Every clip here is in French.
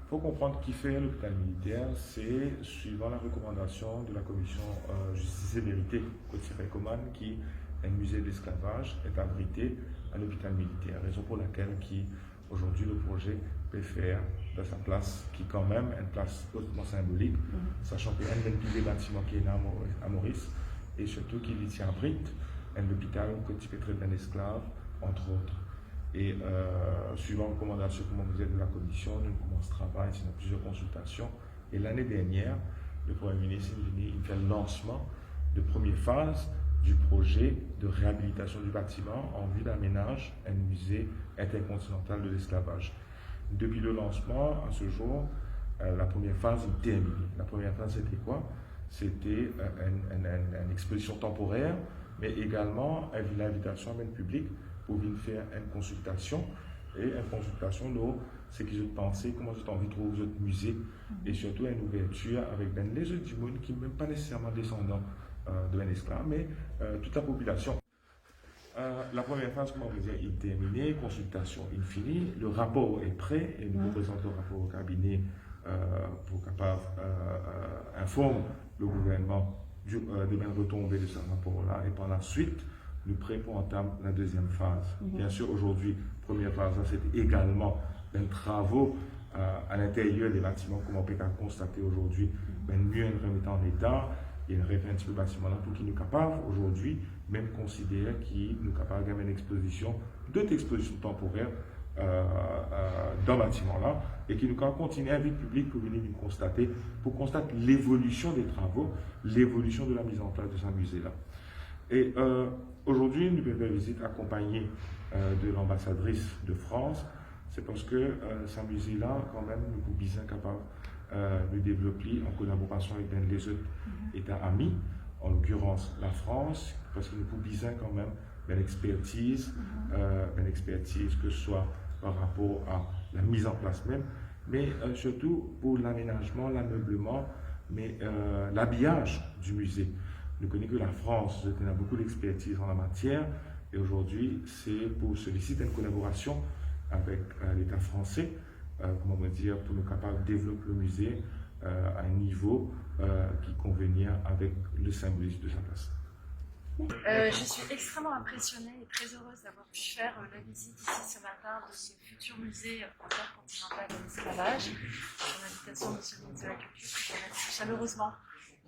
Il faut comprendre qui fait l'hôpital militaire, c'est suivant la recommandation de la commission Justice et Vérité Côte-Coman qui un musée d'esclavage est abrité à l'hôpital militaire, raison pour laquelle aujourd'hui le projet peut faire de sa place, qui quand même est une place hautement symbolique, sachant qu'il y a un des bâtiments qui est là à Maurice, et surtout qu'il y abrite un hôpital qui peut traiter un esclave, entre autres. Et suivant la recommandation comme on disait de la commission, nous commençons ce travail, c'est plusieurs consultations. Et l'année dernière, le Premier ministre il fait le lancement de première phase du projet de réhabilitation du bâtiment en vue d'aménage un musée intercontinental de l'esclavage. Depuis le lancement, à ce jour, la première phase est terminée. La première phase, c'était quoi? C'était une exposition temporaire, mais également l'invitation à un public pour venir faire une consultation. Et une consultation, c'est qu'ils ont pensé comment ils ont envie de trouver votre musée et surtout une ouverture avec les autres du monde qui ne sont même pas nécessairement descendants de l'esclave, mais toute la population. La première phase, comme on veut dire, est terminée, consultation est finie, le rapport est prêt et nous présentons le rapport au cabinet pour capable informer le gouvernement de bien retomber de ce rapport-là et par la suite, nous prêts pour entamer la deuxième phase. Bien sûr, aujourd'hui, première phase, c'est également des travaux à l'intérieur des bâtiments, comme on peut constater aujourd'hui, mieux remettre en état et refait un petit peu le bâtiment là pour qu'il nous capable aujourd'hui, même considérer qu'il nous capable d'avoir une exposition, d'autres expositions temporaires dans le bâtiment là et qui nous continuer à vie public pour venir nous constater, pour constater l'évolution des travaux, l'évolution de la mise en place de ce musée là. Et aujourd'hui, nous faisons une visite accompagnée de l'ambassadrice de France. C'est parce que ce musée-là, quand même, nous sommes bien capables de développer en collaboration avec les autres États amis, en l'occurrence la France, parce que nous sommes bien quand même une expertise que ce soit par rapport à la mise en place même, mais surtout pour l'aménagement, l'ameublement, mais l'habillage du musée. Nous connaissons que la France a beaucoup d'expertise en la matière et aujourd'hui, c'est pour solliciter une collaboration avec l'État français, comment on va dire, pour nous capables de développer le musée à un niveau qui convenait avec le symbolisme de sa place. Je suis extrêmement impressionnée et très heureuse d'avoir pu faire la visite ici ce matin de ce futur musée intercontinental de l'esclavage, sur l'invitation de M. le ministre de la Culture, que je remercie chaleureusement.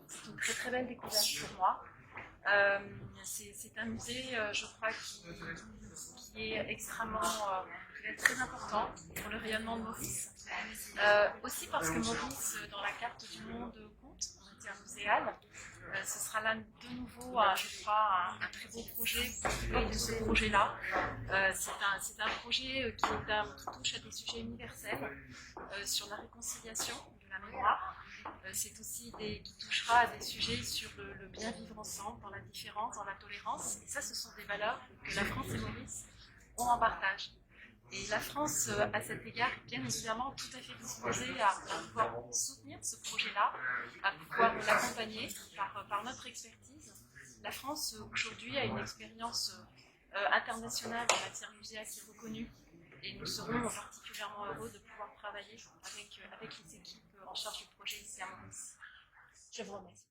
C'est une très très belle découverte pour moi. C'est un musée, je crois, qui est extrêmement, qui va être très important pour le rayonnement de Maurice. Aussi parce que Maurice, dans la carte du monde, compte en matière muséale. Ce sera là de nouveau, je crois, un très beau projet de ce projet-là. C'est un projet qui touche à des sujets universels sur la réconciliation de la mémoire. C'est aussi qui touchera à des sujets sur le bien vivre ensemble, dans la différence, dans la tolérance. Et ça, ce sont des valeurs que la France et Maurice ont en partage. Et la France, à cet égard, est bien évidemment tout à fait disposée à pouvoir soutenir ce projet-là, à pouvoir l'accompagner par notre expertise. La France, aujourd'hui, a une expérience internationale en matière muséale qui est reconnue. Et nous serons particulièrement heureux de pouvoir travailler avec les équipes en charge du projet ici à Maurice. Je vous remercie.